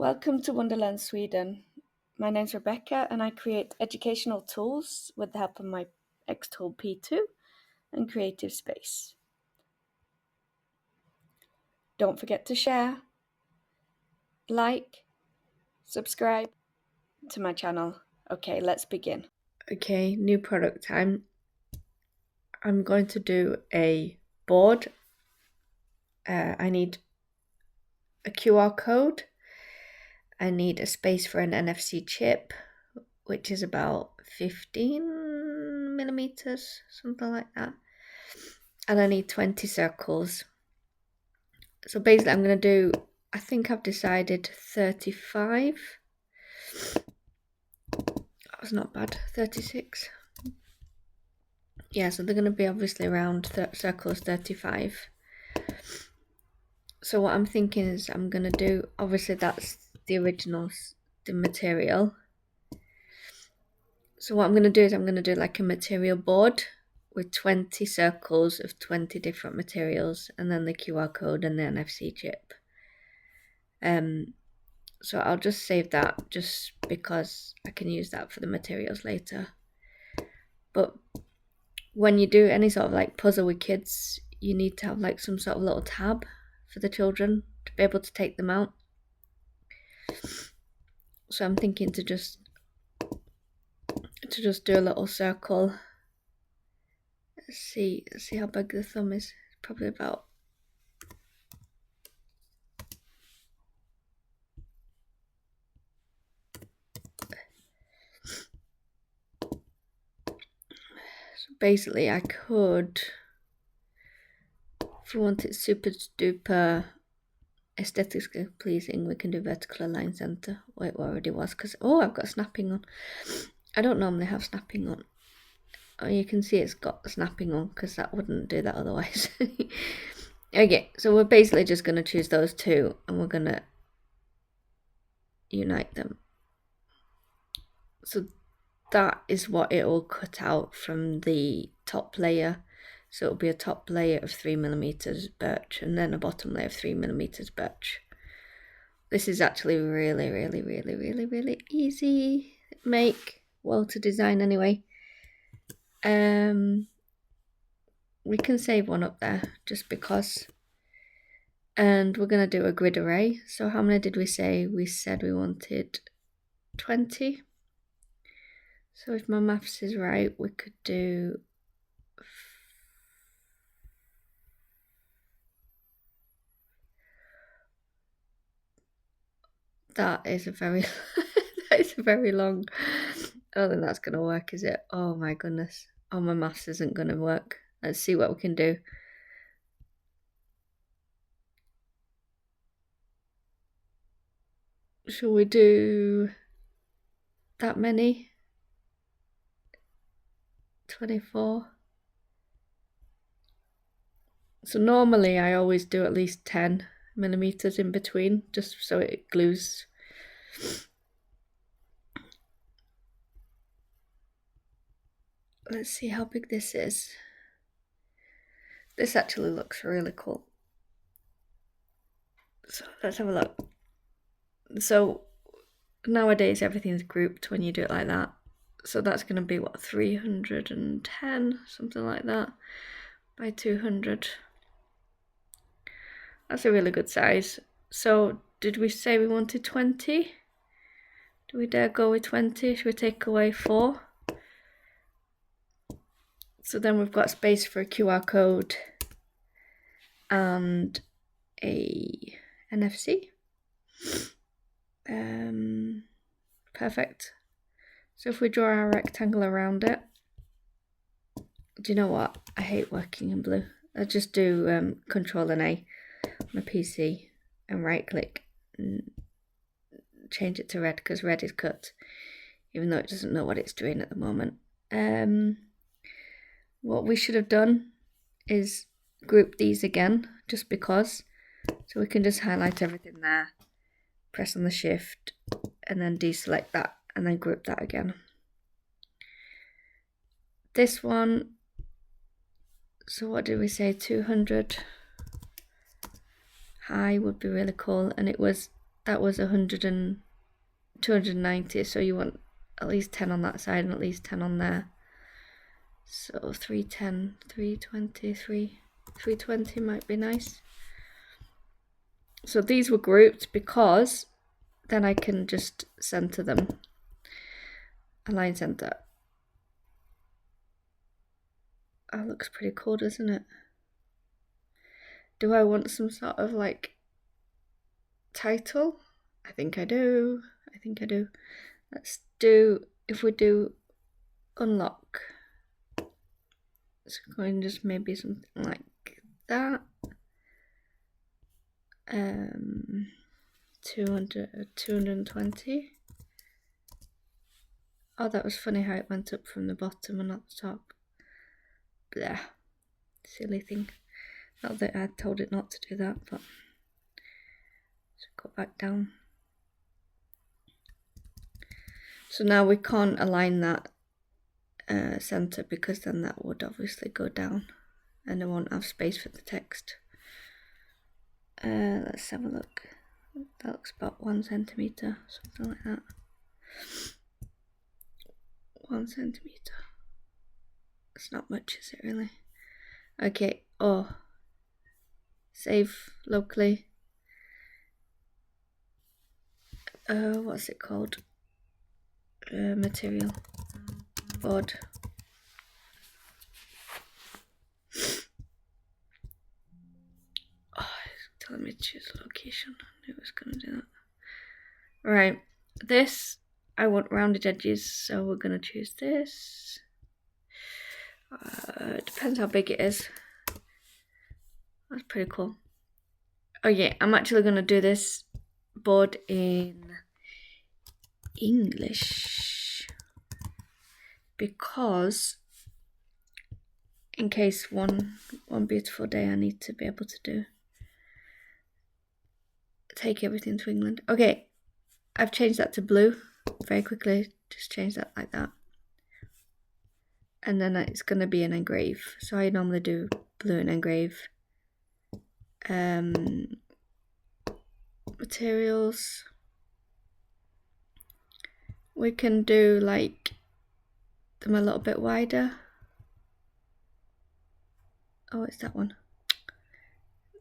Welcome to Wonderland Sweden. My name's Rebecca and I create educational tools with the help of my XTool P2 and Creative Space. Don't forget to share, like, subscribe to my channel. Okay, let's begin. Okay, new product time. I'm going to do a board. I need a QR code. I need a space for an NFC chip, which is about 15 millimeters, something like that. And I need 20 circles. So basically I'm going to do, I think I've decided 35. That was not bad. 36. Yeah, so they're going to be obviously around circles 35. So what I'm thinking is I'm going to do, obviously that's the original, the material. So what I'm going to do is I'm going to do like a material board with 20 circles of 20 different materials and then the QR code and the NFC chip. So I'll just save that just because I can use that for the materials later. But when you do any sort of like puzzle with kids, you need to have like some sort of little tab for the children to be able to take them out. So I'm thinking to just do a little circle. Let's see how big the thumb is. Probably about basically I could, if we want it super duper aesthetically pleasing, we can do vertical align center. Wait, it already was because I've got snapping on. I don't normally have snapping on. Oh, you can see it's got snapping on because that wouldn't do that otherwise. Okay, so we're basically just going to choose those two and we're going to unite them. So that is what it will cut out from the top layer. So it'll be a top layer of 3mm birch and then a bottom layer of 3mm birch. This is actually really easy to make, well, to design anyway. We can save one up there just because. And we're going to do a grid array. So how many did we say? We said we wanted 20. So if my maths is right, we could do that is a very that is a very long. I don't think that's going to work, is it? Oh my goodness. Oh, my maths isn't going to work. Let's see what we can do. Shall we do that many? 24. So normally I always do at least 10mm in between, just so it glues. Let's see how big this is. This actually looks really cool. So let's have a look. So nowadays everything's grouped when you do it like that. So that's going to be what, 310, something like that, by 200. That's a really good size. So did we say we wanted 20? Do we dare go with 20? Should we take away 4? So then we've got space for a QR code and a NFC. Perfect. So if we draw our rectangle around it, do you know what? I hate working in blue. I just do Control and A on my PC and right click and change it to red because red is cut, even though it doesn't know what it's doing at the moment. What we should have done is group these again, just because. So we can just highlight everything there, press on the shift, and then deselect that, and then group that again. This one, so what did we say, 200 high would be really cool, and it was that was 100 and 290, so you want at least 10 on that side and at least 10 on there. So 310, 320, 320 might be nice. So these were grouped because then I can just center them. Align center. That looks pretty cool, doesn't it? Do I want some sort of like title? I think I do. I think I do. Let's do, if we do unlock, it's going just maybe something like that. 220. Oh, that was funny how it went up from the bottom and not the top. Blah. Silly thing. Not that I told it not to do that, but let's go back down. So now we can't align that center because then that would obviously go down and I won't have space for the text. Let's have a look. That looks about 1 centimeter, something like that. 1 centimeter. It's not much, is it really? Okay. Oh, save locally. What's it called? Material board. Oh, it's telling me to choose a location. I knew it was gonna do that. Right, this I want rounded edges, so we're gonna choose this. It depends how big it is. That's pretty cool. Okay, I'm actually gonna do this board in English because in case one beautiful day I need to be able to take everything to England. Okay, I've changed that to blue very quickly. Just change that like that. And then it's going to be an engrave. So I normally do blue and engrave. Materials. We can do like them a little bit wider. Oh, it's that one.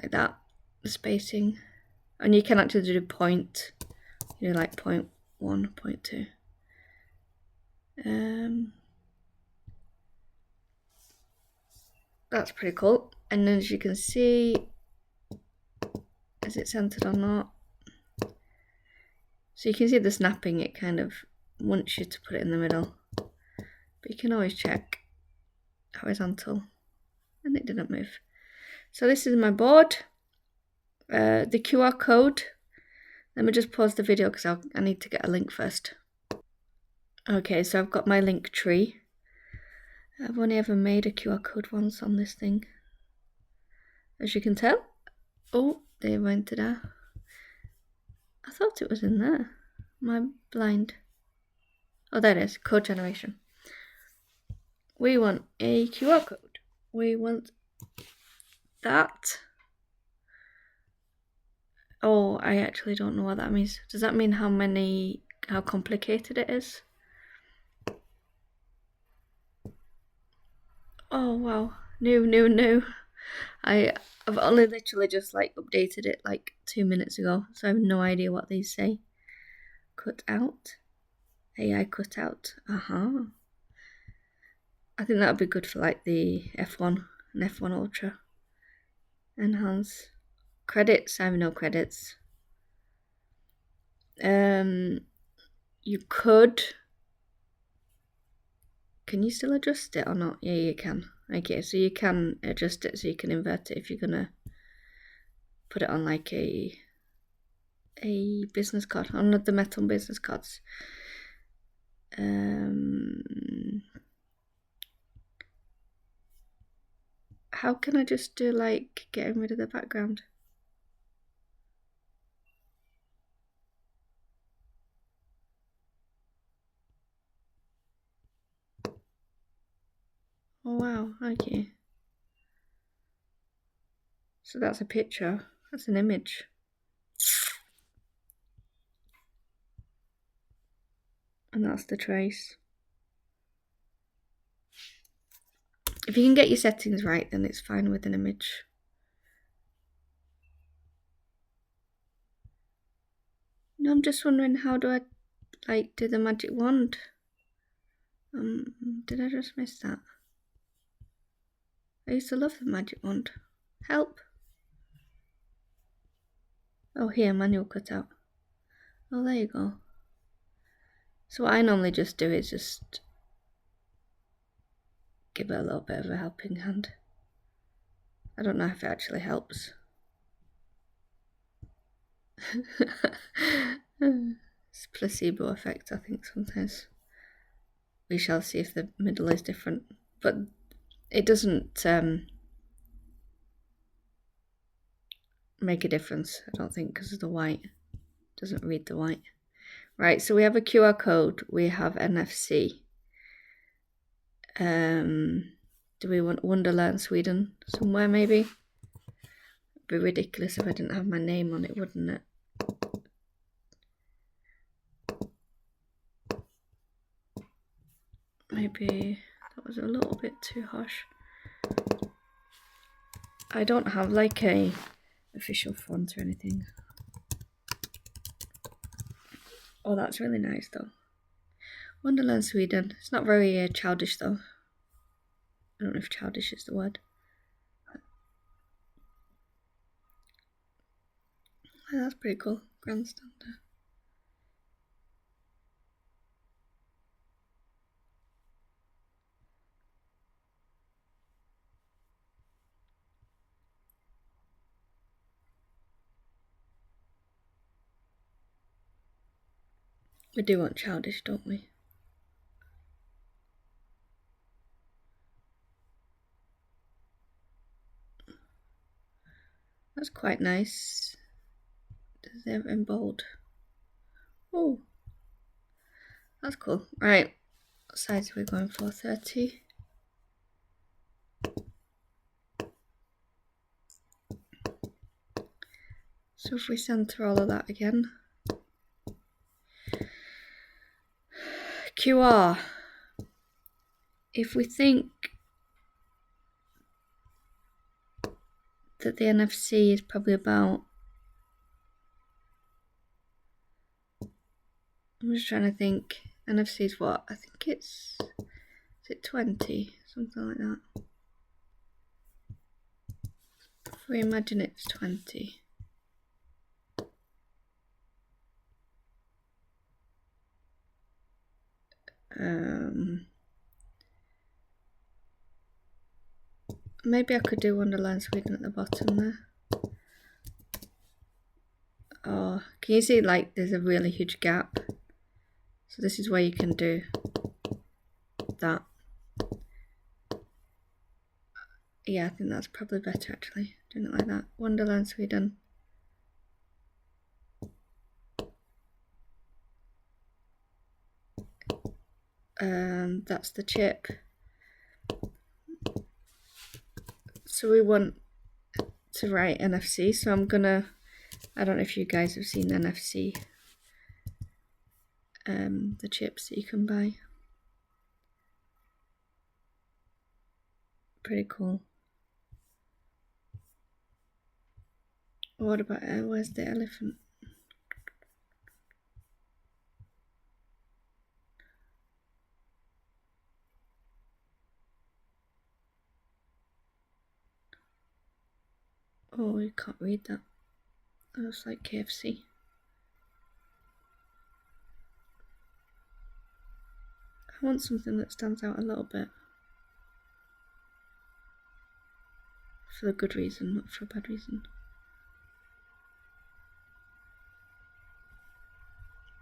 Like that. The spacing. And you can actually do point. You do like 0.1, 0.2. That's pretty cool. And then as you can see, is it centered or not? So you can see the snapping, it kind of wants you to put it in the middle. But you can always check horizontal. And it didn't move. So this is my board. The QR code. Let me just pause the video because I need to get a link first. Okay, so I've got my link tree. I've only ever made a QR code once on this thing. As you can tell. Oh, they went to that. I thought it was in there. Am I blind? Oh, there it is. Code generation. We want a QR code. We want that. Oh, I actually don't know what that means. Does that mean how complicated it is? Oh, wow. New. I've only literally just like updated it like 2 minutes ago, so I have no idea what these say. Cut out. AI cut out. I think that would be good for like the F1 and F1 Ultra. Enhance. Credits. I have no credits. You could. Can you still adjust it or not? Yeah, you can. Okay, so you can adjust it so you can invert it if you're gonna put it on like a business card, on the metal business cards. How can I just do like getting rid of the background? Oh wow, okay. So that's a picture, that's an image. And that's the trace. If you can get your settings right, then it's fine with an image. No, I'm just wondering, how do I do the magic wand? Did I just miss that? I used to love the magic wand. Help! Oh, here, manual cutout. Oh, there you go. So what I normally just do is just give it a little bit of a helping hand. I don't know if it actually helps. It's placebo effect, I think, sometimes. We shall see if the middle is different. But it doesn't make a difference, I don't think, because of the white. It doesn't read the white. Right, so we have a QR code. We have NFC. Do we want Wonderland Sweden somewhere, maybe? It'd be ridiculous if I didn't have my name on it, wouldn't it? Maybe that was a little bit too harsh. I don't have like a official font or anything. Oh, that's really nice though. Wonderland Sweden. It's not very childish though. I don't know if childish is the word. Oh, that's pretty cool. Grandstand. We do want childish, don't we? That's quite nice. They're in bold. Oh, that's cool. Right, what size are we going for? 30. So if we center all of that again. QR. If we think that the NFC is probably about, I'm just trying to think, NFC is what? I think is it 20? Something like that. If we imagine it's 20. Maybe I could do Wonderland Sweden at the bottom there. Oh, can you see like there's a really huge gap? So this is where you can do that. Yeah, I think that's probably better actually, doing it like that. Wonderland Sweden. That's the chip. So we want to write NFC, so I'm gonna, I don't know if you guys have seen NFC, the chips that you can buy. Pretty cool. What about, where's the elephant? Oh, you can't read that. That looks like KFC. I want something that stands out a little bit. For a good reason, not for a bad reason.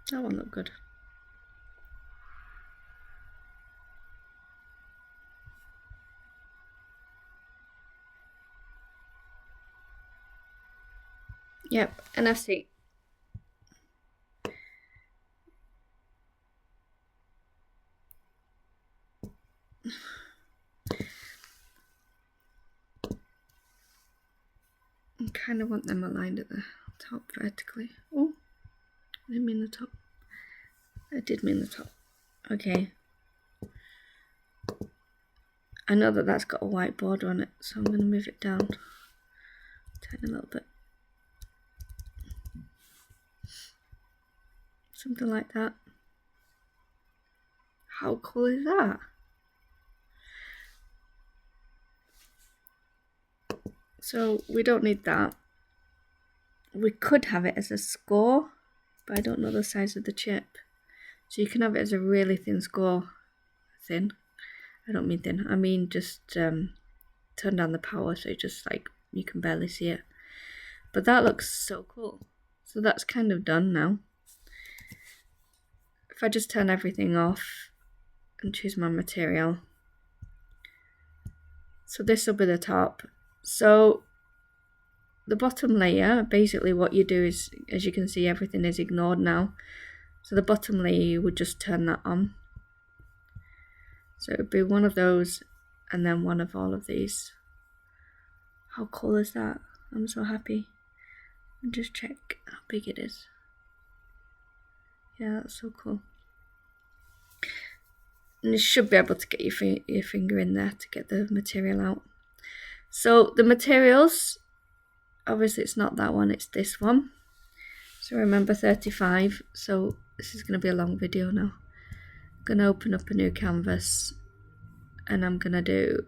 That one looked good. Yep, NFC. I kind of want them aligned at the top vertically. Oh, I didn't mean the top. I did mean the top. Okay. I know that that's got a white border on it, so I'm going to move it down. Tiny little bit. Something like that. How cool is that? So we don't need that. We could have it as a score, but I don't know the size of the chip. So you can have it as a really thin score. Thin? I don't mean thin. I mean just turn down the power so just like you can barely see it. But that looks so cool. So that's kind of done now. If I just turn everything off and choose my material. So this will be the top. So the bottom layer, basically what you do is, as you can see, everything is ignored now. So the bottom layer, you would just turn that on. So it would be one of those and then one of all of these. How cool is that? I'm so happy. And just check how big it is. Yeah, that's so cool. And you should be able to get your finger in there to get the material out. So the materials, obviously it's not that one, it's this one. So remember 35, so this is going to be a long video now. I'm going to open up a new canvas and I'm going to do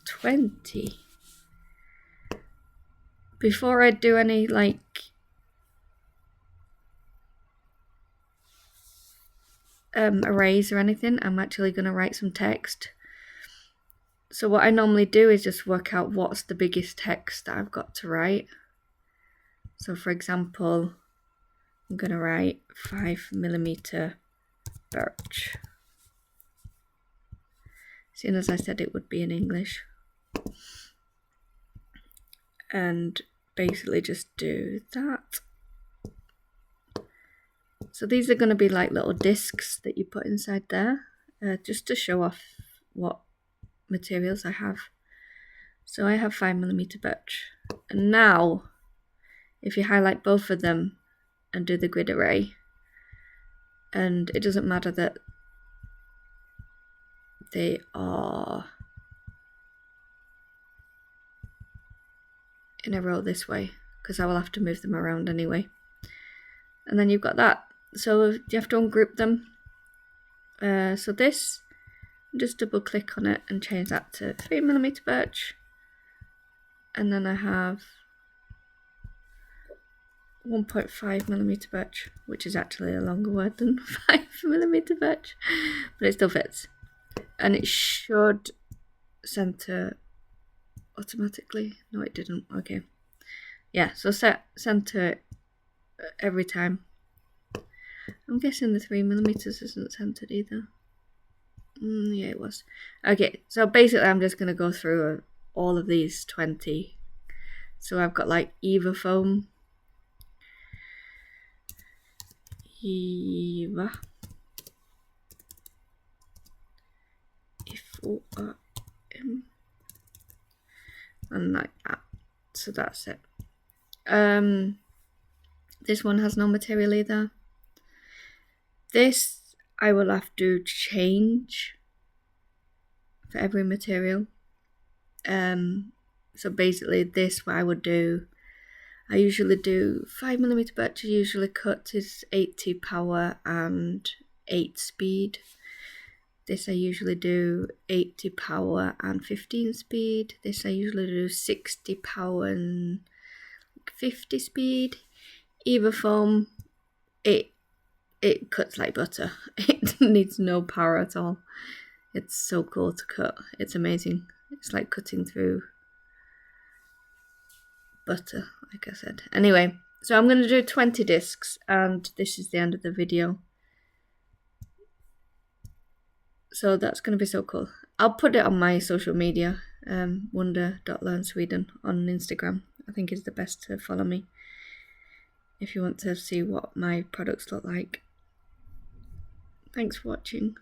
20. Before I do any like arrays or anything, I'm actually going to write some text. So what I normally do is just work out what's the biggest text that I've got to write. So for example, I'm going to write 5mm birch. Seeing as I said it would be in English. And basically just do that. So these are going to be like little discs that you put inside there, just to show off what materials I have. So I have 5mm birch. And now, if you highlight both of them and do the grid array, and it doesn't matter that they are in a row this way, because I will have to move them around anyway. And then you've got that. So you have to ungroup them. So this, just double click on it and change that to 3mm birch. And then I have 1.5mm birch, which is actually a longer word than 5mm birch, but it still fits. And it should center automatically. No, it didn't. Okay. Yeah, so center every time. I'm guessing the 3mm isn't centered either. Yeah, it was. Okay, so basically I'm just going to go through all of these 20. So I've got like Eva foam. Eva. F-O-R-M. And like that. So that's it. This one has no material either. This I will have to change for every material. So basically this, what I would do, I usually do 5mm birch, I usually cut is 80 power and 8 speed. This I usually do 80 power and 15 speed. This I usually do 60 power and 50 speed. Eva foam, it cuts like butter. It needs no power at all. It's so cool to cut. It's amazing. It's like cutting through butter, like I said. Anyway, so I'm going to do 20 discs, and this is the end of the video. So that's going to be so cool. I'll put it on my social media, wonder.learnsweden on Instagram. I think is the best to follow me if you want to see what my products look like. Thanks for watching.